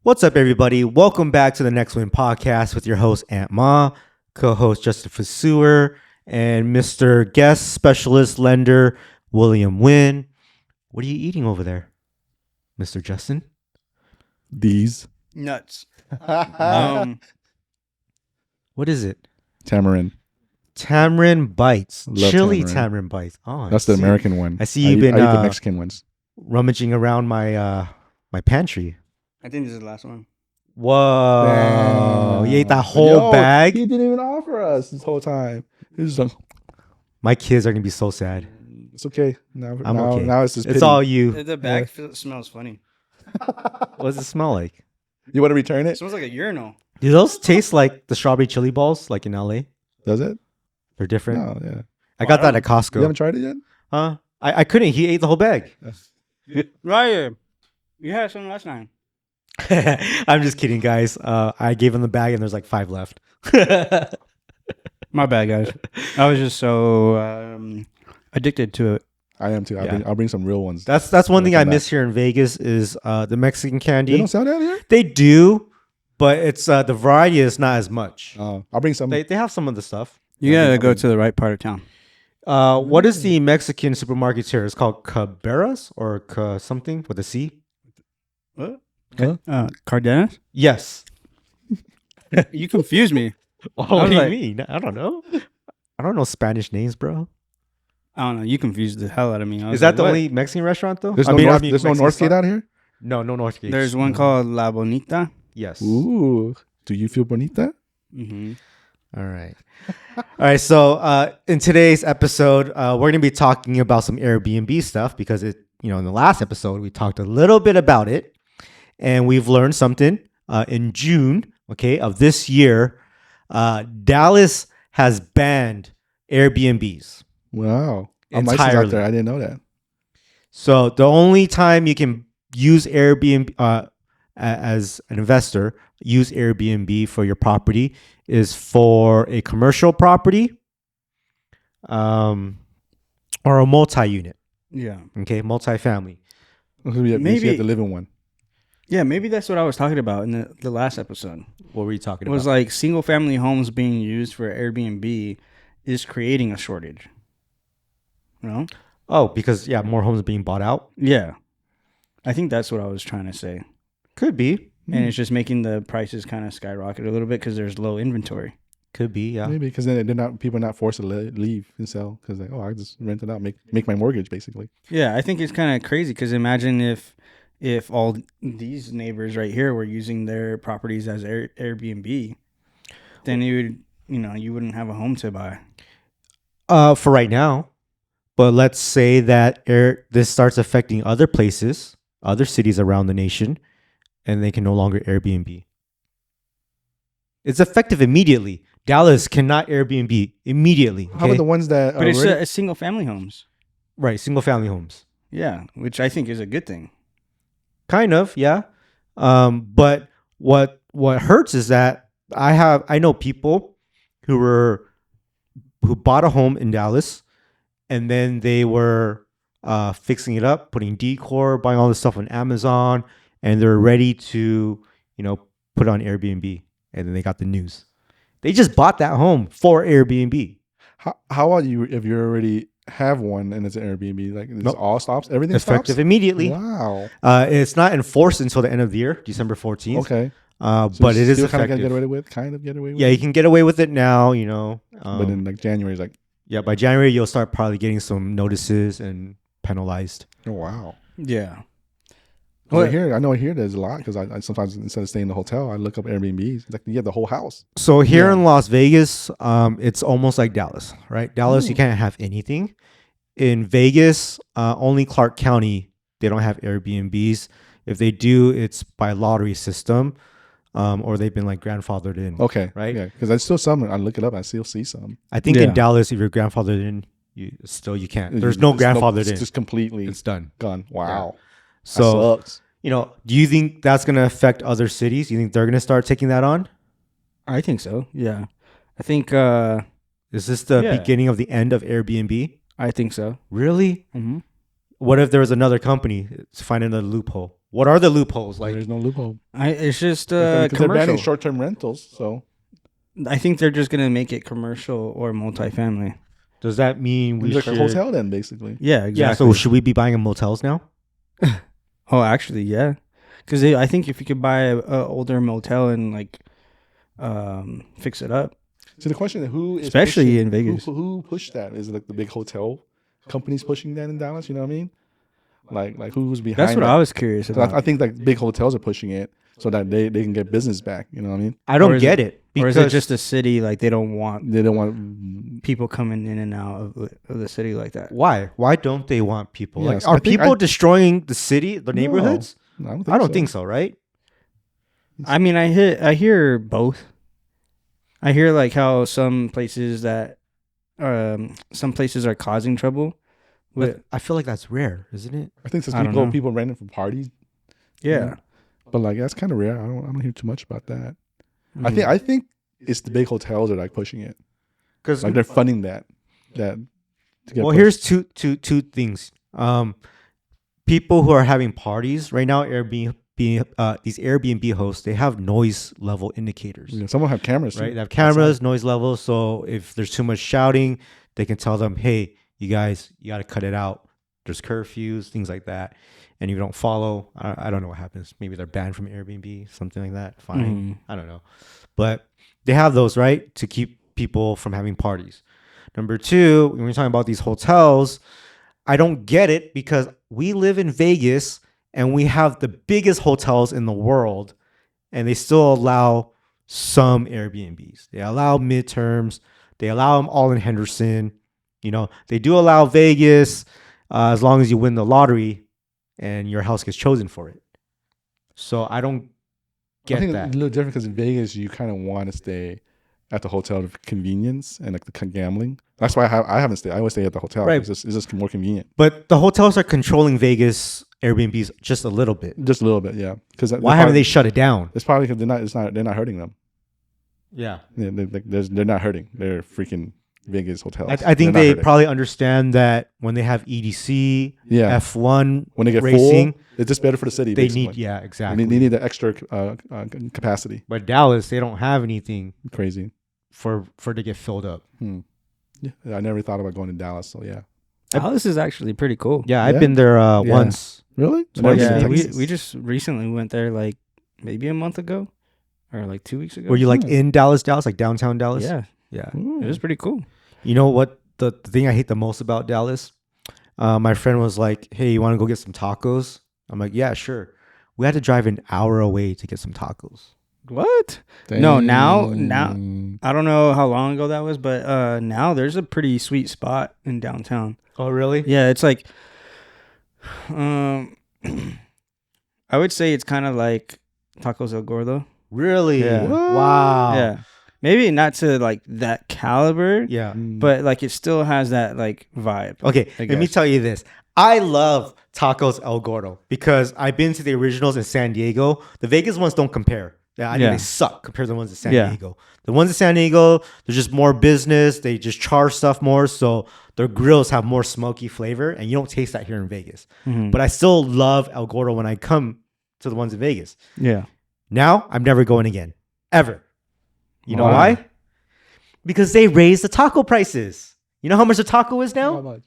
What's up, everybody? Welcome back to the Next Win podcast with your host, Aunt Ma, co-host Justin Vaseur, and Mr. Guest Specialist Lender, William Wynn. What are you eating over there, Mr. Justin? These. Nuts. What is it? Tamarind. Tamarind bites. Love Chili tamarind. tamarind bites. Oh, That's the American one. I see you've been I eat the Mexican ones. rummaging around my pantry. I think this is the last one. Whoa. Damn. You ate that whole bag? He didn't even offer us this whole time. He was like, My kids are going to be so sad. it's okay. Now, I'm now, okay. Now it's just It's pity. all you. The bag smells funny. What does it smell like? You want to return It it? smells like a urinal. Do those taste like the strawberry chili balls like in LA? Does it? They're different. No, yeah. I got that at You Costco. haven't tried it yet? Huh? I couldn't. He ate the whole bag. Right here. You had some last night. I'm just kidding, guys. I gave him the bag and there's like 5 left. My bad, guys. I was just so addicted to it. I am too. Yeah. I'll bring some real ones. That's one thing I come back. miss here in Vegas is the Mexican candy. They don't sell that here? They do, but it's the variety is not as much. I'll bring some. They have some of the stuff. You gotta go to the right part of town. What is the Mexican supermarkets here? It's called Caberas or something with a C. What? Huh? Cardenas? Yes. You confused me. What was do you like- mean? I don't know. I don't know Spanish names, bro. I don't know. You confused the hell out of me. I was Is that like, the what? only Mexican restaurant though? There's I no mean, North, I mean, there's no Mexican Northgate style? out here? No Northgate. There's one called La Bonita. Yes. Ooh. Do you feel bonita? Mm-hmm. All right. All right. So in today's episode, we're going to be talking about some Airbnb stuff because in the last episode we talked a little bit about it, and we've learned something. In June, of this year, Dallas has banned Airbnbs. Wow. I'm licensed Entirely. out there. I didn't know that. So the only time you can use Airbnb as an investor, use Airbnb for your property is for a commercial property, or a multi-unit. Yeah. Okay, multi-family. Maybe you Maybe- have to live in one. Yeah, maybe that's what I was talking about in the last episode. What were you talking It was about? like single family homes being used for Airbnb is creating a shortage. You know? Oh, because more homes are being bought out. Yeah. I think that's what I was trying to say. Could be. And it's just making the prices kind of skyrocket a little bit because there's low inventory. Could be. Yeah. Maybe because then people are not forced to leave and sell because I just rent it out, make my mortgage basically. Yeah, I think it's kind of crazy because imagine if all these neighbors right here were using their properties as Airbnb, then you wouldn't have a home to buy. For right now, but let's say that this starts affecting other places, other cities around the nation, and they can no longer Airbnb. It's effective immediately. Dallas cannot Airbnb immediately. How about the ones that But it's already- single family homes. Right, single family homes. Yeah, which I think is a good thing. Kind of, yeah. But what hurts is that I know people who bought a home in Dallas, and then they were fixing it up, putting decor, buying all this stuff on Amazon, and they're ready to put it on Airbnb, and then they got the news. They just bought that home for Airbnb. how about you if you already have one and it's an Airbnb? Like this Nope. all stops, everything Effective stops. immediately. Wow. It's not enforced until the end of the year, December 14th. Okay. But it is kind of effective. get away with. Kind of get away with. Yeah, you can get away with it now, But in like January, is like, by January, you'll start probably getting some notices and penalized. oh wow. Yeah. 'Cause I know here there's a lot because I sometimes instead of staying in the hotel, I look up Airbnbs. It's like you have the whole house. So here Yeah. in Las Vegas, it's almost like Dallas, right? Dallas, you can't have anything. In Vegas, only Clark County, they don't have Airbnbs. If they do, it's by lottery system, or they've been like grandfathered in. Okay. Right? Yeah. Because there's still some. I look it up. I still see some. I think Yeah. in Dallas, if you're grandfathered in, you can't. There's no grandfathered It's in. just completely It's done. gone. Wow. So, That sucks. do you think that's going to affect other cities? You think they're going to start taking that on? I think so. Yeah. I think Is this the Yeah. beginning of the end of Airbnb? so. Really? Mm-hmm. What if there was another company to find another loophole? What are the loopholes? Like, There's no loophole. It's just Because they're banning commercial. short-term rentals. So I think they're just gonna make it commercial or multifamily. does that mean we it's should? like a hotel then, basically. Yeah, exactly. Yeah. So should we be buying motels now? Oh, actually, yeah. Because I think if you could buy a older motel and like fix it up, So the question is, who is especially pushing, in Vegas. Who pushed that? Is it like the big hotel companies pushing that in Dallas? You know what I mean? Like who's behind? That's what that? I was curious 'Cause about. I think like big hotels are pushing it so that they can get business back. You know what I mean? I Or don't is get it. Or is because- it just a city like they don't want They don't want. people coming in and out of the city like that? why? Why don't they want people? Yes, Like, are I think people destroying the city, the neighborhoods? No, I don't think so, right? I mean, I hear both. I hear like how some places are causing trouble. With, But I feel like that's rare, isn't it? I think since I don't know. people renting for parties, yeah. but like that's kind of rare. I don't hear too much about that. Mm. I think it's the big hotels that are like pushing it. Because Like they're funding that. To get well, pushed. here's two things. People who are having parties right now, these Airbnb hosts, they have noise level indicators. Yeah, some of them have cameras, Right? too. They have cameras, noise levels. So if there's too much shouting, they can tell them, hey, you guys, you got to cut it out. There's curfews, things like that. And if you don't follow, I don't know what happens. Maybe they're banned from Airbnb, something like that. Fine. I don't know. But they have those, right? To keep people from having parties. Number two, when we're talking about these hotels, I don't get it because we live in Vegas and we have the biggest hotels in the world, and they still allow some Airbnbs. They allow midterms. They allow them all in Henderson. You know, they do allow Vegas as long as you win the lottery and your house gets chosen for it. So I don't I think that. it's a little different because in Vegas you kind of want to stay at the hotel for convenience and like the gambling. That's why I haven't stayed. I always stay at the hotel. Right. It's just more convenient. But the hotels are controlling Vegas Airbnbs just a little bit. Just a little bit, yeah. Because Why haven't they shut it down? It's probably because they're not hurting them. Yeah. Yeah, they're not hurting. They're freaking Vegas hotels. I think They're they not hurting. probably understand that when they have EDC, Yeah. F1 when they get racing, full, it's just better for the city. they basically. need, yeah, They exactly. need the extra capacity. But Dallas, they don't have anything Crazy. for to get filled up. Yeah, I never thought about going to Dallas. So yeah. Dallas is actually pretty cool. Yeah, I've Yeah. been there once. Really? It's nice. Yeah, Texas. we just recently went there like maybe a month ago or like 2 weeks ago. Were you like Yeah. in Dallas, like downtown Dallas? Yeah, Yeah. Ooh. it was pretty cool. You know what? The thing I hate the most about Dallas, my friend was like, hey, you want to go get some tacos? I'm like, yeah, sure. We had to drive an hour away to get some tacos. What? No, now Dang. I don't know how long ago that was, but now there's a pretty sweet spot in downtown. Oh, really? Yeah, it's like, I would say it's kind of like Tacos El Gordo. Really? Yeah. Wow. Yeah, maybe not to like that caliber, Yeah. but like it still has that like vibe. Okay, I let me guess. tell you this. I love Tacos El Gordo because I've been to the originals in San Diego. The Vegas ones don't compare. Yeah, I think Yeah. they suck compared to the ones in San Yeah. Diego. The ones in San Diego, they're just more business. They just charge stuff more, so their grills have more smoky flavor, and you don't taste that here in Vegas. Mhm. But I still love El Gordo when I come to the ones in Vegas. Yeah. Now, I'm never going again. Ever. You know Why? why? Because they raised the taco prices. You know how much a taco is How now? much?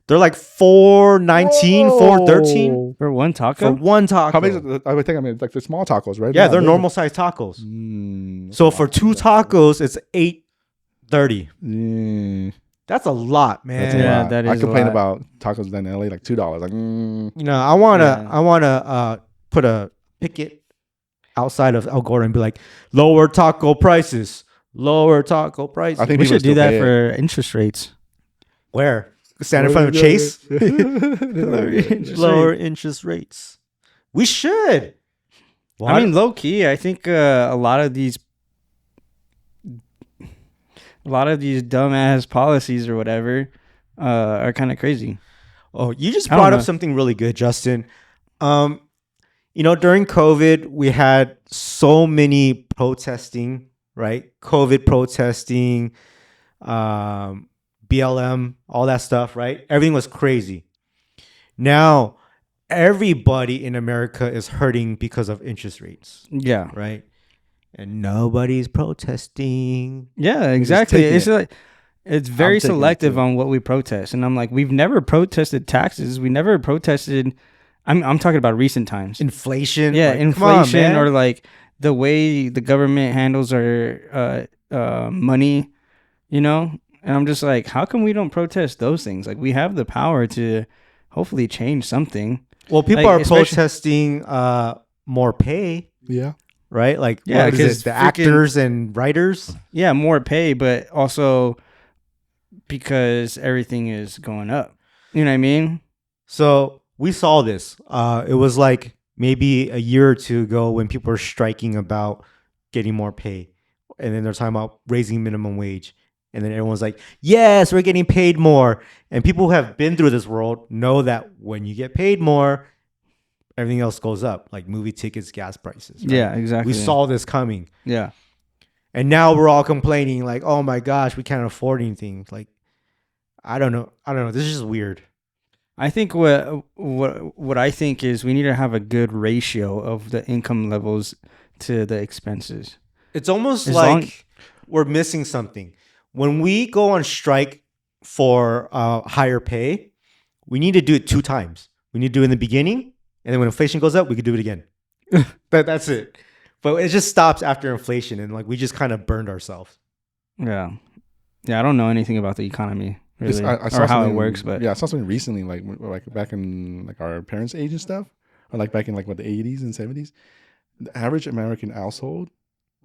They're like $4.19, $4.13 Whoa. For one for taco? one taco. How big is it? I would think like the small tacos, right? Yeah, they're normal sized tacos. So for two tacos, it's $8.30. Yeah. That's a lot, man. That's a Yeah, lot. that I is a complain lot. about tacos in LA like $2. Like, You know, I wanna put a picket outside of El Gordo and be like, lower taco prices. Lower taco prices. I think We people should do still that pay it. for interest rates. Where? Stand in front of Chase? Lower Lower interest rates. We should. I mean, low key, I think a lot of these dumbass policies or whatever are kind of crazy. oh, you just I don't brought up know. something really good, Justin. You know, during COVID, we had so many protesting, right? COVID protesting, BLM, all that stuff, right? Everything was crazy. Now, everybody in America is hurting because of interest rates, Yeah. right? And nobody's protesting. Yeah, exactly. taking It's it. like it's very taking it selective too. on what we protest, and I'm like, we've never protested taxes. We never protested. I'm talking about recent times. Inflation. Yeah, like, come on, inflation man. or like the way the government handles our money, you know. And I'm just like, how come we don't protest those things? Like we have the power to hopefully change something. Well, people Like, are especially- protesting more pay, Yeah. right? Like, Yeah, what is 'cause it? The freaking- actors and writers. Yeah, more pay, but also because everything is going up. You know what I mean? So we saw this. It was like maybe a year or two ago when people were striking about getting more pay. And then they're talking about raising minimum wage. And then everyone's like, yes, we're getting paid more. And people who have been through this world know that when you get paid more, everything else goes up, like movie tickets, gas prices. Right? Yeah, exactly. We saw this coming. Yeah. And now we're all complaining like, oh my gosh, we can't afford anything. Like, I don't know. This is just weird. I think what I think is we need to have a good ratio of the income levels to the expenses. It's almost As like long- we're missing something. When we go on strike for higher pay, we need to do it 2 times. We need to do it in the beginning, and then when inflation goes up, we could do it again. That's it. But it just stops after inflation, and like we just kind of burned ourselves. Yeah. Yeah, I don't know anything about the economy really, I saw or how it something- work, but yeah, I saw something recently, like back in like our parents' age and stuff, or like back in like what the 80s and 70s. The average American household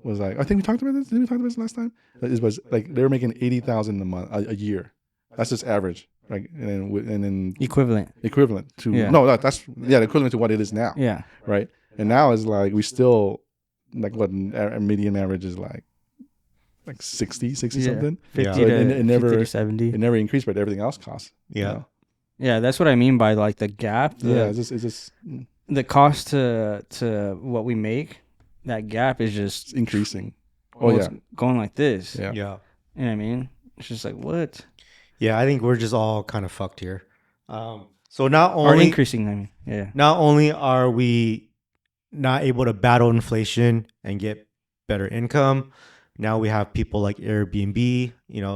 was like, I think we talked about this. Did we talk about this last time? It was like they were making 80,000 a month a year. That's just average, like, and then equivalent. equivalent to Yeah. no, that's equivalent to what it is now, Yeah. right? And now it's like we still like what a median average is like 60 Yeah. something. 50 Yeah. to, So it never- 50 to 70. It never increased, but everything else costs. you Yeah. know? Yeah, that's what I mean by like the gap. Yeah, it's just The cost to what we make, that gap is just increasing. well, Oh it's yeah, going like this. yeah. Yeah. You know what I mean? It's just like what? Yeah, I think we're just all kind of fucked here. So not Or only increasing, I mean. Yeah. not only are we not able to battle inflation and get better income, now we have people like Airbnb,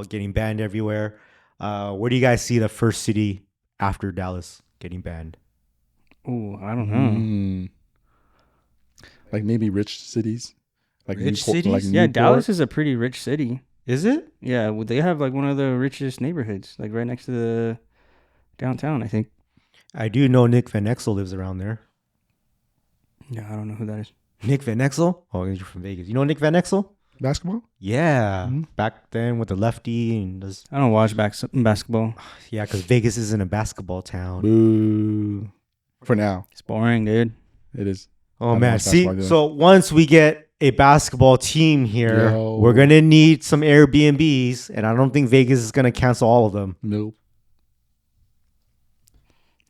getting banned everywhere. Where do you guys see the first city after Dallas getting banned? Ooh, I don't know. Like maybe rich cities, like Rich cities? Yeah, Newport. Dallas is a pretty rich city. Is it? Yeah, well, they have like one of the richest neighborhoods, like right next to the downtown, I think. I do know Nick Van Exel lives around there. Yeah, I don't know who that is. Nick Van Exel? Oh, you're from Vegas. You know Nick Van Exel? basketball. Yeah. Mhm. Back then with the lefty and those, I don't watch basketball. yeah, because Vegas isn't a basketball town. Boo. For now, It's boring, dude. it is. Oh don't man, watch see, basketball either. so once we get a basketball team here, Yo. we're gonna need some Airbnbs, and I don't think Vegas is gonna cancel all of them. Nope.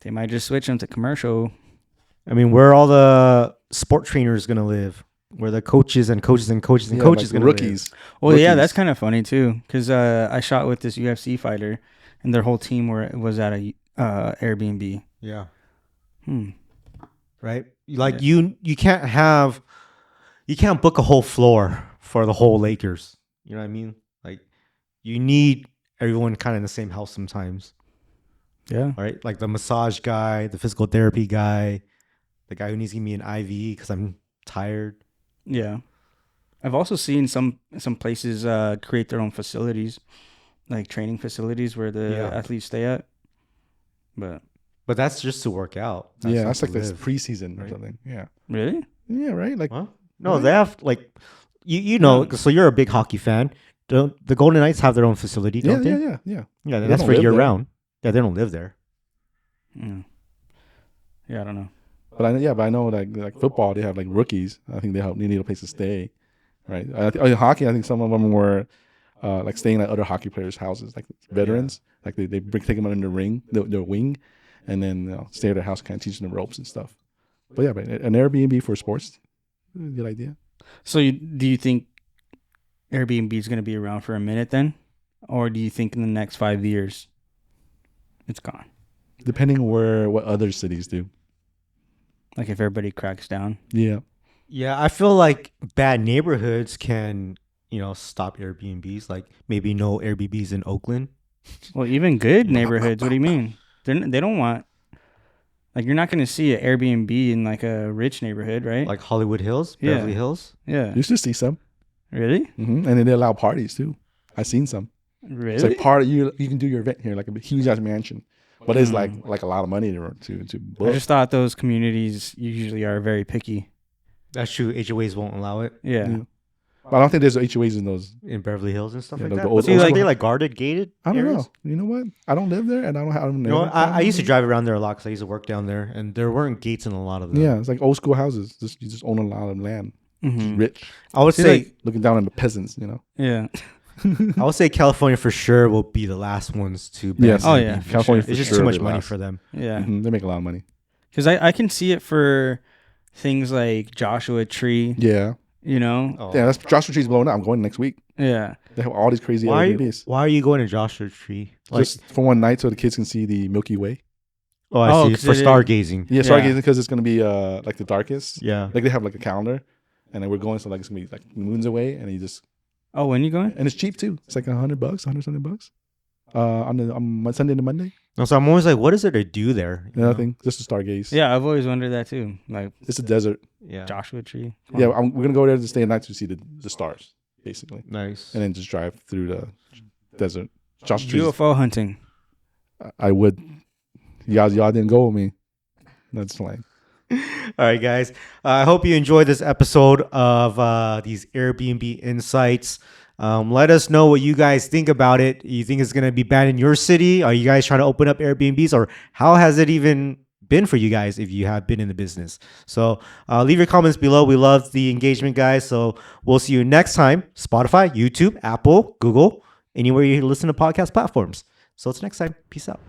They might just switch them to commercial. I mean, where are all the sport trainers gonna live? Where the coaches and coaches and coaches and Yeah, coaches like gonna rookies. Well, yeah, Rookies. that's kind of funny too, because I shot with this UFC fighter, and their whole team was at a Airbnb. live? Yeah, Hmm. right. Like you can't book a whole floor for the whole Lakers. You know what I mean? Like you need everyone kind of in the same house sometimes. Yeah. Right? Like the massage guy, the physical therapy guy, the guy who needs to give me an IV because I'm tired. Yeah. I've also seen some places create their own facilities, like training facilities where the Yeah. athletes stay at. But But that's just to work out. Yeah, not that's to like this live. preseason or right? something. Yeah. really? Yeah, right? Like Huh? No, Really? they have like you know. So you're a big hockey fan. Don't the Golden Knights have their own facility? yeah, Don't they? yeah. Yeah, They that's don't for live year there. round. Yeah, they don't live there. Yeah, I don't know. But I know like football, they have like rookies. I think they need a place to stay, right? In hockey, I think some of them were like staying at other hockey players' houses, like veterans. Like they take them under their wing, and then stay at their house, kind of teach them the ropes and stuff. But yeah, but an Airbnb for sports, good idea. So do you think Airbnb is going to be around for a minute then? Or do you think in the next 5 years it's gone? Depending on what other cities do. Like if everybody cracks down. Yeah. Yeah, I feel like bad neighborhoods can, stop Airbnbs. Like maybe no Airbnbs in Oakland. Well, even good neighborhoods. What do you mean? They don't want. Like you're not going to see an Airbnb in like a rich neighborhood, right? Like Hollywood Hills, Yeah. Beverly Hills. Yeah. You used to see some. Really? And then they allow parties too. I've seen some. Really? It's like party. You can do your event here, like a huge ass mansion, but it's like a lot of money to book. I just thought those communities usually are very picky. That's true. HOAs won't allow it Yeah. But I don't think there's HOAs in those. in Beverly Hills and stuff Yeah, like the that. old- But old are school- they like guarded, gated? I don't areas? know. You know what? I don't live there, and I don't You know, I used to drive around there a lot because I used to work down there, and there weren't gates in a lot of them. Yeah, it's like old school houses. You just own a lot of land. Mhm. Rich, I would See, say like- looking down on the peasants. Yeah. I would say California for sure will be the last ones to ban Yes. Oh, Airbnb yeah. for California sure. for It's just sure too much will be money last. for them. Yeah. They make a lot of money. Because I can see it for things like Joshua Tree, Yeah, Oh. yeah. That's Joshua Tree's blowing up. I'm going next week. Yeah. They have all these crazy Why Airbnbs. are you going to Joshua Tree? Like, Just for one night, so the kids can see the Milky Way. I Oh, see. 'cause For it is- stargazing. Yeah, Yeah. stargazing because it's gonna be like the darkest. Yeah. Like they have like a calendar, and then we're going, so like it's gonna be like moons away, and you just Oh, when you going? and it's cheap too. It's like $100, $100. On Sunday to Monday. No, so I'm always like, what is there to do there? You know? Nothing, just a stargaze. Yeah, I've always wondered that too. Like It's a desert. Yeah. Joshua Tree. Come Yeah, on. we're gonna go there to stay a night to see the stars, basically, Nice. and then just drive through the desert. Joshua Tree. UFO hunting. I would. Y'all didn't go with me. That's fine. All right, guys. I hope you enjoyed this episode of these Airbnb insights. Let us know what you guys think about it. You think it's going to be banned in your city? Are you guys trying to open up Airbnbs, or how has it even been for you guys if you have been in the business? So leave your comments below. We love the engagement, guys. So we'll see you next time. Spotify, YouTube, Apple, Google, anywhere you listen to podcast platforms. So it's next time. Peace out.